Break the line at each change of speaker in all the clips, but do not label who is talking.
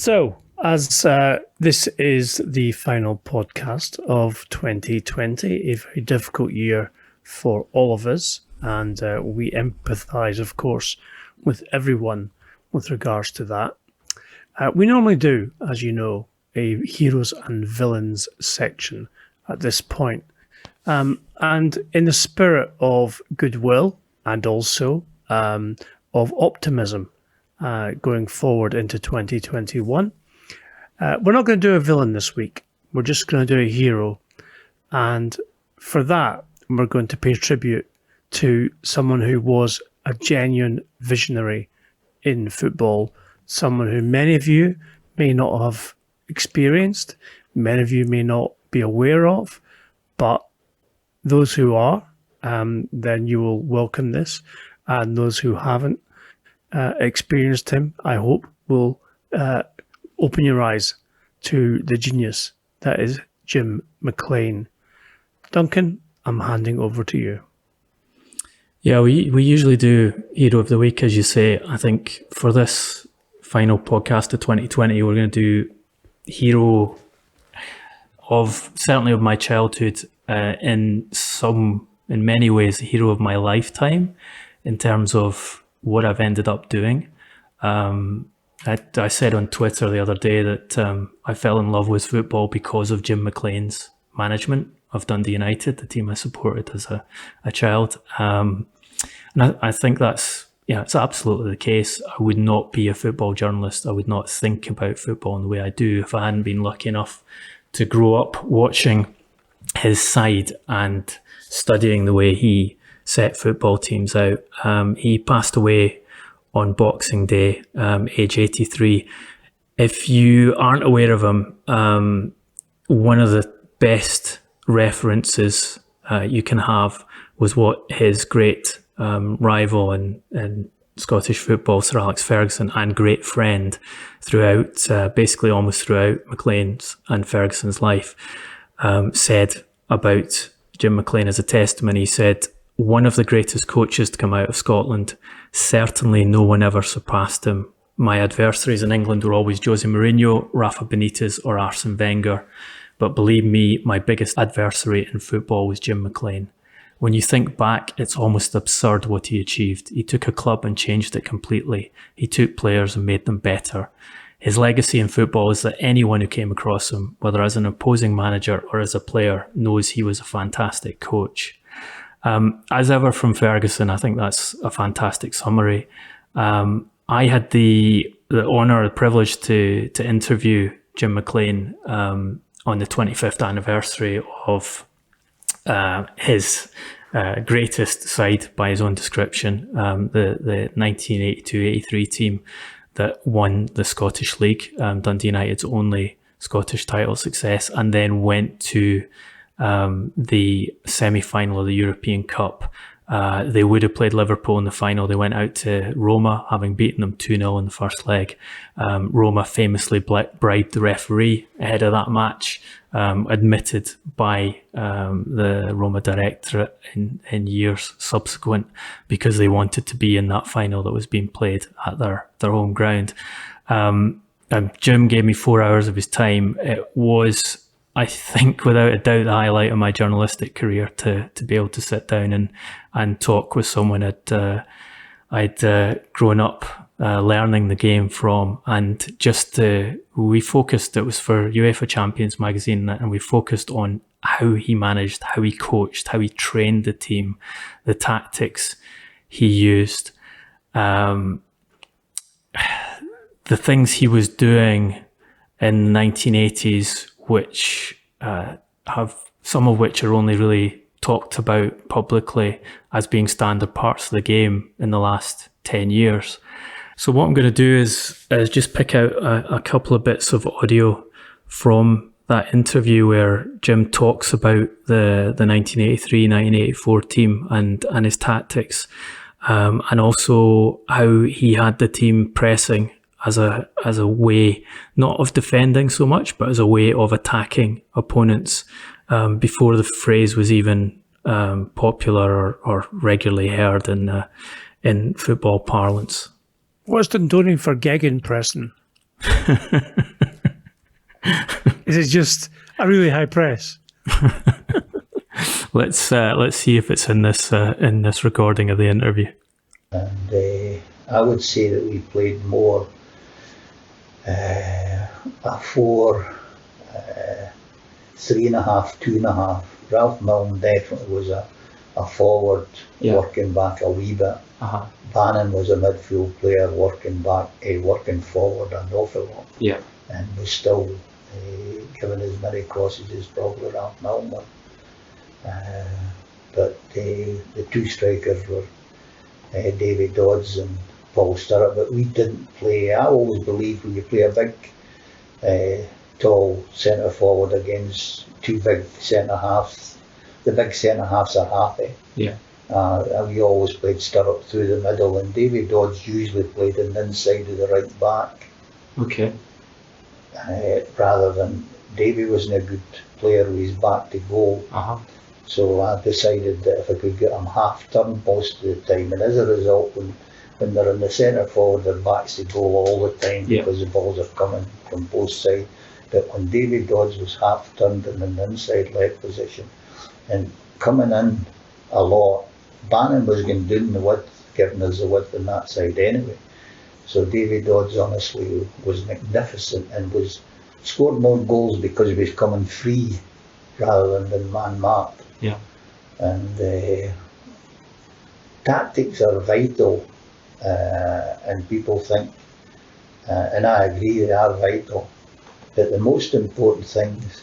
So, as this is the final podcast of 2020, a very difficult year for all of us, and we empathise, of course, with everyone with regards to that. We normally do, as you know, a heroes and villains section at this point. And in the spirit of goodwill and also of optimism, going forward into 2021. We're not going to do a villain this week. We're just going to do a hero. And for that, we're going to pay tribute to someone who was a genuine visionary in football, someone who many of you may not have experienced, many of you may not be aware of, but those who are, then you will welcome this. And those who haven't experienced him, I hope, will open your eyes to the genius that is Jim McLean. Duncan, I'm handing over to you.
Yeah, we usually do Hero of the Week, as you say. I think for this final podcast of 2020, we're going to do Hero of, certainly of my childhood, in many ways, the hero of my lifetime, in terms of what I've ended up doing. I said on Twitter the other day that I fell in love with football because of Jim McLean's management of Dundee United, the team I supported as a child. And I think it's absolutely the case. I would not be a football journalist. I would not think about football in the way I do if I hadn't been lucky enough to grow up watching his side and studying the way he set football teams out. He passed away on Boxing Day, age 83. If you aren't aware of him, one of the best references you can have was what his great rival in Scottish football, Sir Alex Ferguson, and great friend throughout, basically almost throughout McLean's and Ferguson's life, said about Jim McLean as a testament. He said, "One of the greatest coaches to come out of Scotland. Certainly no one ever surpassed him. My adversaries in England were always Jose Mourinho, Rafa Benitez or Arsene Wenger. But believe me, my biggest adversary in football was Jim McLean. When you think back, it's almost absurd what he achieved. He took a club and changed it completely. He took players and made them better. His legacy in football is that anyone who came across him, whether as an opposing manager or as a player, knows he was a fantastic coach." As ever from Ferguson, I think that's a fantastic summary. I had the honour, the privilege to interview Jim McLean on the 25th anniversary of his greatest side, by his own description, the 1982-83 team that won the Scottish League, Dundee United's only Scottish title success, and then went to the semi-final of the European Cup. They would have played Liverpool in the final. They went out to Roma, having beaten them 2-0 in the first leg. Roma famously bribed the referee ahead of that match, admitted by the Roma directorate in years subsequent, because they wanted to be in that final that was being played at their home ground. Jim gave me 4 hours of his time. It was, I think, without a doubt, the highlight of my journalistic career to be able to sit down and talk with someone I'd grown up learning the game from, and we focused. It was for UEFA Champions magazine, and we focused on how he managed, how he coached, how he trained the team, the tactics he used, the things he was doing in the 1980s, which some of which are only really talked about publicly as being standard parts of the game in the last 10 years. So what I'm going to do is just pick out a couple of bits of audio from that interview where Jim talks about the 1983-1984 team and his tactics, and also how he had the team pressing as a way, not of defending so much, but as a way of attacking opponents, before the phrase was even popular or regularly heard in football parlance.
What's Dundonian for gegenpressing? Is it just a really high press?
Let's see if it's in this recording of the interview.
And I would say that we played more a 4, 3.5, 2.5. Ralph Milne definitely was a forward, working back a wee bit. Bannon was a midfield player, working forward an awful lot.
Yeah.
And was still given as many crosses as probably Ralph Milne were. But the two strikers were David Dodds and Paul Sturrock, but we didn't play. I always believe when you play a big, tall centre forward against two big centre halves, the big centre halves are happy.
Yeah.
We always played Sturrock through the middle, and David Dodds usually played on the inside of the right back.
Okay.
Rather than Davy wasn't a good player with his back to goal. So I decided that if I could get him half turn most of the time, and as a result, when they're in the centre forward, their backs to goal all the time because the balls are coming from both sides. But when David Dodds was half turned and in the inside left position and coming in a lot, Bannon was going down the width, giving us the width on that side anyway. So David Dodds honestly was magnificent and scored more goals because he was coming free rather than man-marked.
Yeah.
And tactics are vital, and people think, and I agree they are vital, that the most important things,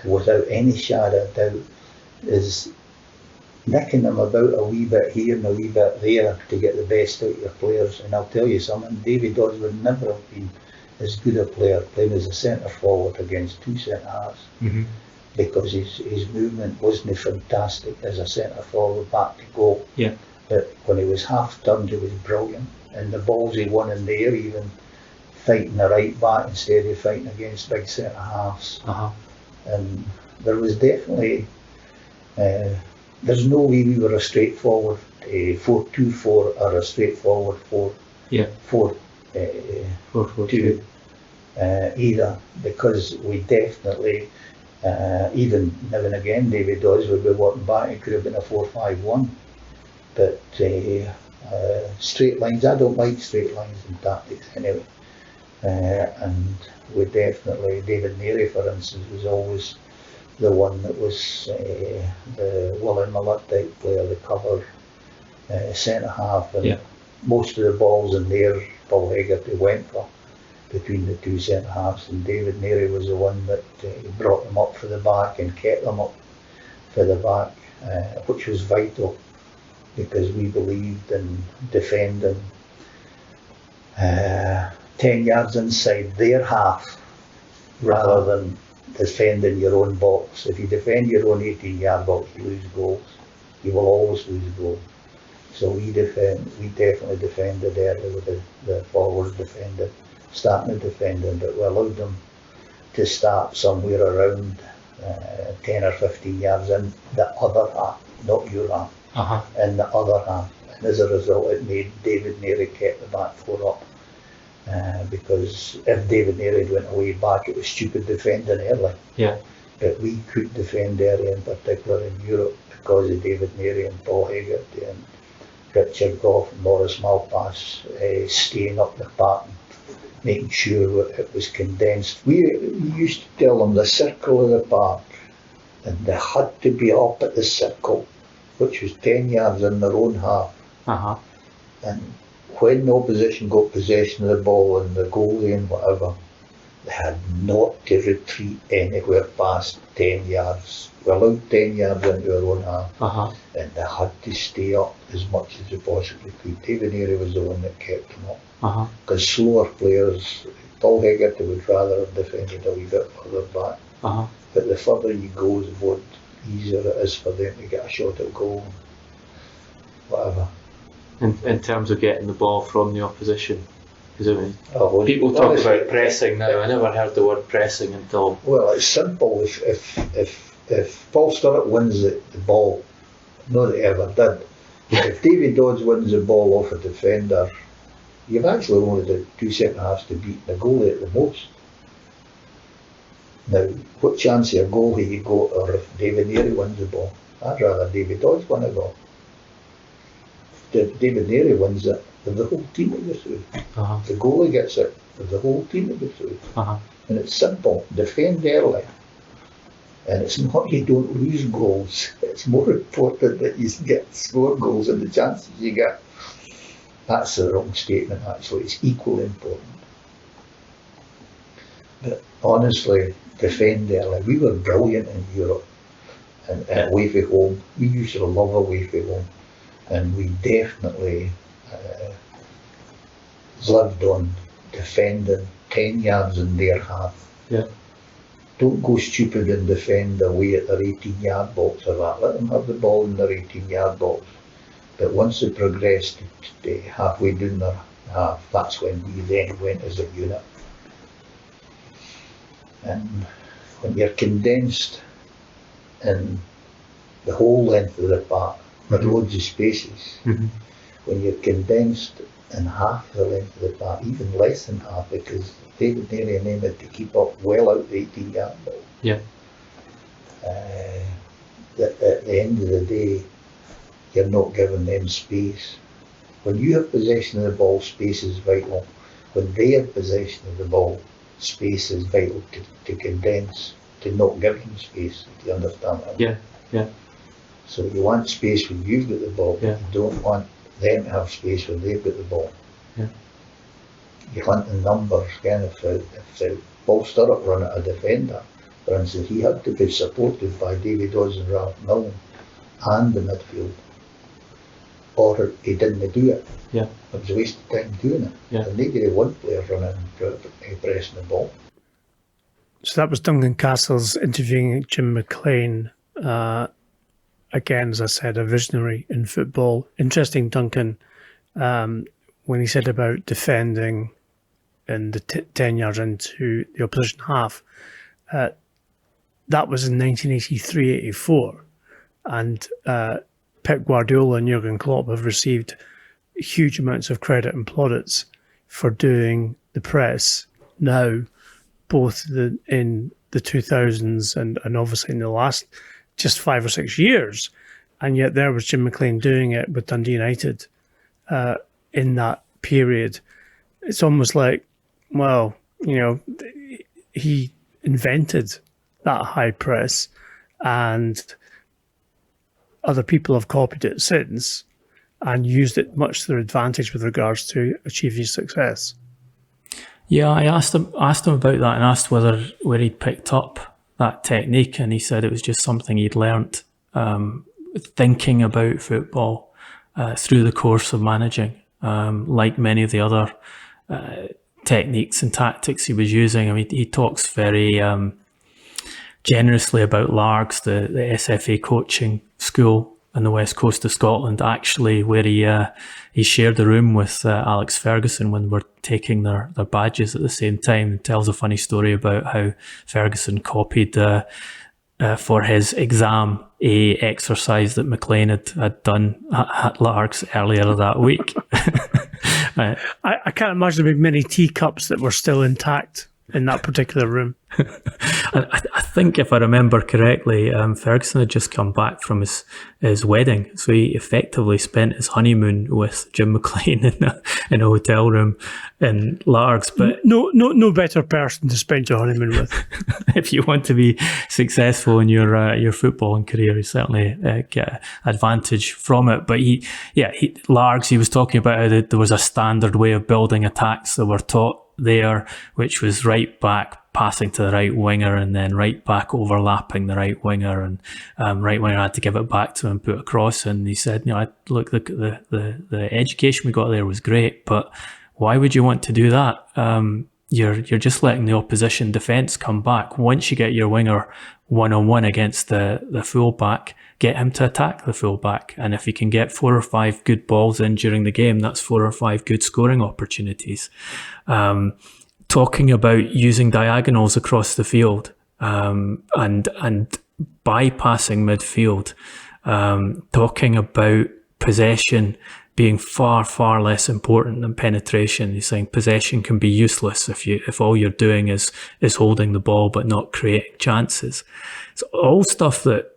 without any shadow of doubt, is nicking them about a wee bit here and a wee bit there to get the best out of your players. And I'll tell you something, David Dodds would never have been as good a player playing as a centre forward against two centre halves. Because his movement wasn't fantastic as a centre forward back to goal.
Yeah.
But when he was half turned, he was brilliant. And the balls he won in the air, even fighting the right back instead of fighting against big centre halves. And there was definitely, there's no way we were a straightforward 4-2-4 or a straightforward 4-4-2 either, because we definitely, even now and again, David Dodds would be working back. It could have been a 4-5-1, but straight lines. I don't like straight lines in tactics anyway. And we definitely, David Neary, for instance, was always the one that was the Willie Miller type player, the cover centre half, and most of the balls in there, Paul Hegarty went for between the two centre halves, and David Neary was the one that brought them up for the back and kept them up for the back, which was vital because we believed in defending 10 yards inside their half rather than defending your own box. If you defend your own 18-yard box, you lose goals. You will always lose goals. So we definitely defended early with the forwards defended, starting to defend, but we allowed them to start somewhere around 10 or 15 yards in the other half, not your half, in the other half. And as a result, it made David Neary kept the back four up. Because if David Neary went away back, it was stupid defending early.
Yeah.
But we could defend early, in particular in Europe, because of David Neary and Paul Hegarty and Richard Goff and Maurice Malpass staying up the pattern, making sure it was condensed. We used to tell them the circle of the park, and they had to be up at the circle, which was 10 yards in their own half. And when the opposition got possession of the ball and the goalie and whatever, they had not to retreat anywhere past 10 yards. We allowed 10 yards into our own half, and they had to stay up as much as they possibly could. David Neary was the one that kept them up. Because slower players, Paul Hegarty would rather have defended a wee bit further back. But the further you go, the more easier it is for them to get a shot at goal, whatever.
In terms of getting the ball from the opposition, because I mean, people talk about pressing now. I never heard the word pressing until.
Well, it's simple. If Paul Sturrock wins the ball, not that he ever did. If David Dodds wins the ball off a defender, You've actually only done 2 second halves to beat the goalie at the most. Now, what chance of a goal have you got, or if David Neary wins the ball? I'd rather David Dodge win a goal. If David Neary wins it, then the whole team will go through.
Uh-huh.
The goalie gets it, then the whole team will go through.
Uh-huh.
And it's simple. Defend early. And it's not you don't lose goals. It's more important that you get score goals and the chances you get. That's the wrong statement, actually. It's equally important. But honestly, defend early. We were brilliant in Europe and away from home. We used to love away from home. And we definitely lived on defending 10 yards in their half.
Yeah.
Don't go stupid and defend away at their 18-yard box or that. Let them have the ball in their 18-yard box. But once they progressed to halfway down their half, that's when we then went as a unit. And when you're condensed in the whole length of the park, with loads of spaces, when you're condensed in half the length of the park, even less than half, because David Neary and them had to keep up well out the 18-yard ball.
Yeah.
At the end of the day, you're not giving them space. When you have possession of the ball, space is vital. When they have possession of the ball, space is vital to condense, to not give them space. Do you understand that?
Yeah. Yeah.
So you want space when you've got the ball.
Yeah.
You don't want them to have space when they've got the ball.
Yeah.
You want the numbers, kind of, if Paul Sturrock run at a defender, for instance, he had to be supported by David Dodds and Ralph Milne and the midfield, or he didn't do it.
Yeah.
It was a waste of time doing it.
Yeah.
And they get one player running and pressing the ball.
So that was Duncan Castles interviewing Jim McLean. Again, as I said, a visionary in football. Interesting, Duncan, when he said about defending in the 10 yards into the opposition half, that was in 1983-84. And Pep Guardiola and Jurgen Klopp have received huge amounts of credit and plaudits for doing the press now, both in the 2000s and obviously in the last just 5 or 6 years. And yet there was Jim McLean doing it with Dundee United in that period. It's almost like, well, he invented that high press and other people have copied it since and used it much to their advantage with regards to achieving success.
Yeah, I asked him about that and asked where he'd picked up that technique, and he said it was just something he'd learnt thinking about football through the course of managing. Like many of the other techniques and tactics he was using. I mean, he talks very generously about Largs, the SFA coaching school on the west coast of Scotland, actually, where he shared the room with Alex Ferguson when we're taking their badges at the same time, and tells a funny story about how Ferguson copied for his exam a exercise that McLean had done at Largs earlier that week.
I can't imagine there being many teacups that were still intact in that particular room.
I think, if I remember correctly, Ferguson had just come back from his wedding, so he effectively spent his honeymoon with Jim McLean in a hotel room in Largs. But
no better person to spend your honeymoon with.
If you want to be successful in your footballing career, you certainly get advantage from it. But Largs, he was talking about how there was a standard way of building attacks that were taught there, which was right back passing to the right winger and then right back overlapping the right winger, and right winger had to give it back to him, put a cross in. He said, look, the education we got there was great, but why would you want to do that? You're just letting the opposition defence come back. Once you get your winger one-on-one against the full-back, get him to attack the full-back. And if you can get 4 or 5 good balls in during the game, that's 4 or 5 good scoring opportunities. Talking about using diagonals across the field and bypassing midfield. Talking about possession being far, far less important than penetration. He's saying possession can be useless if all you're doing is holding the ball but not creating chances. It's all stuff that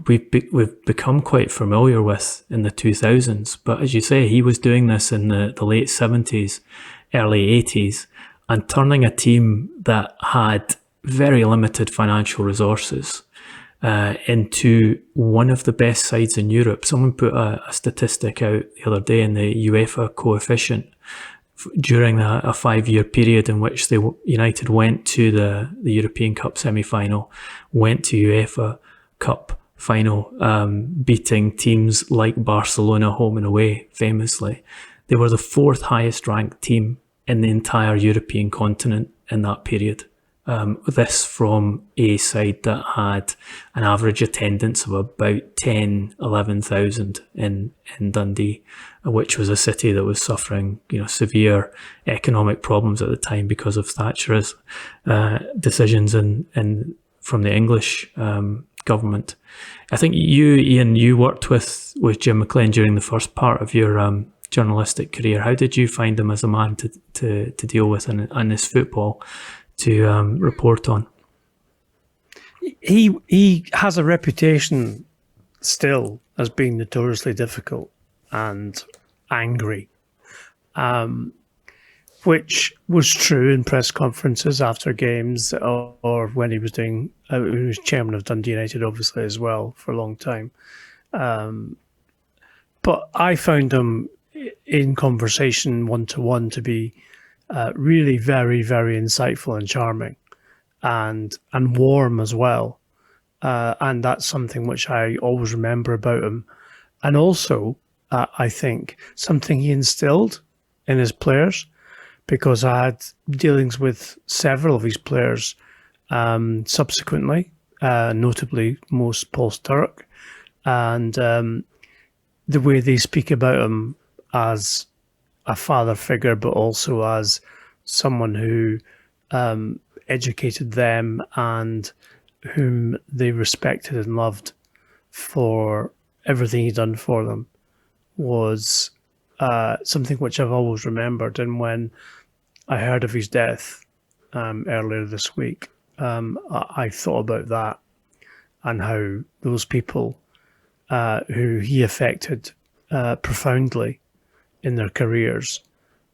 we've become quite familiar with in the 2000s. But as you say, he was doing this in the late 70s, early 80s, and turning a team that had very limited financial resources into one of the best sides in Europe. Someone put a statistic out the other day in the UEFA coefficient during a 5-year period in which United went to the European Cup semi-final, went to UEFA Cup final, beating teams like Barcelona home and away, famously. They were the 4th highest ranked team in the entire European continent in that period. This from a side that had an average attendance of about 11,000 in Dundee, which was a city that was suffering, severe economic problems at the time because of Thatcher's decisions from the English government. I think Ian, you worked with Jim McLean during the first part of your journalistic career. How did you find him as a man to deal with and his football to report on?
He has a reputation still as being notoriously difficult and angry, which was true in press conferences after games or when he was he was chairman of Dundee United, obviously, as well, for a long time. But I found him in conversation one-to-one to be really very, very insightful and charming and warm as well. And that's something which I always remember about him. And also, I think, something he instilled in his players, because I had dealings with several of his players subsequently, notably most Paul Sturrock, and the way they speak about him as a father figure, but also as someone who educated them and whom they respected and loved for everything he'd done for them, was something which I've always remembered. And when I heard of his death earlier this week, I thought about that and how those people who he affected profoundly in their careers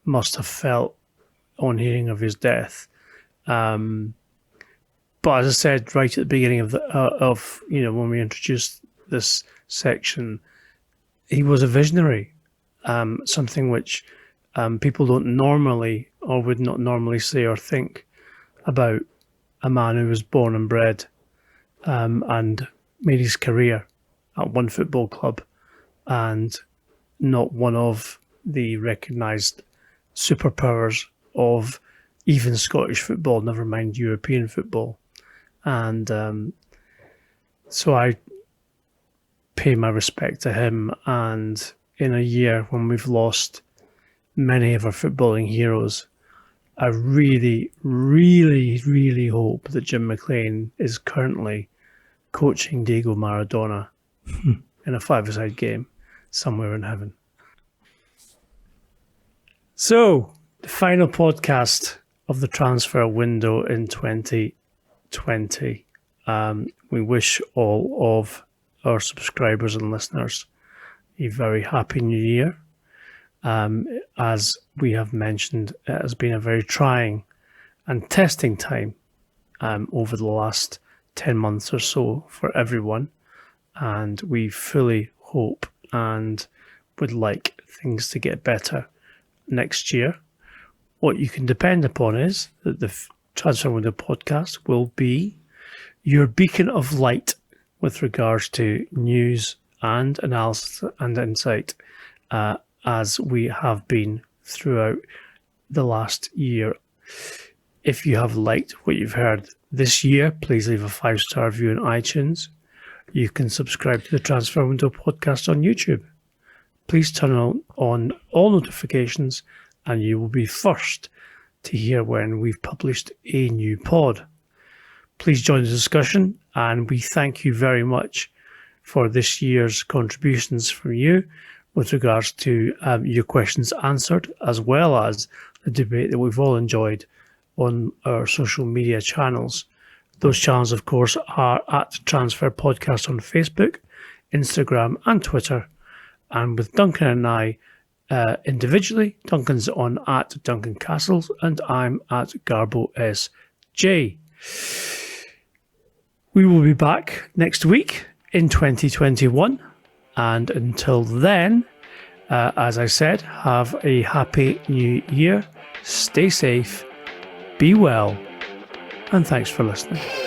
must have felt on hearing of his death. But as I said right at the beginning of when we introduced this section, he was a visionary, something which people don't normally or would not normally say or think about a man who was born and bred and made his career at one football club and not one of the recognised superpowers of even Scottish football, never mind European football. And so I pay my respect to him. And in a year when we've lost many of our footballing heroes, I really, really, really hope that Jim McLean is currently coaching Diego Maradona in a five-a-side game somewhere in heaven. So, the final podcast of the transfer window in 2020. We wish all of our subscribers and listeners a very happy new year. As we have mentioned, it has been a very trying and testing time over the last 10 months or so for everyone. And we fully hope and would like things to get better next year. What you can depend upon is that the Transfer Window podcast will be your beacon of light with regards to news and analysis and insight, as we have been throughout the last year. If you have liked what you've heard this year, please leave a 5-star review on iTunes. You can subscribe to the Transfer Window podcast on YouTube. Please turn on all notifications and you will be first to hear when we've published a new pod. Please join the discussion, and we thank you very much for this year's contributions from you. with regards to your questions answered, as well as the debate that we've all enjoyed on our social media channels. Those channels, of course, are at Transfer Podcast on Facebook, Instagram and Twitter. And with Duncan and I individually, Duncan's on at Duncan Castles and I'm at Garbo SJ. We will be back next week in 2021. And until then, as I said, have a happy new year. Stay safe, be well, and thanks for listening.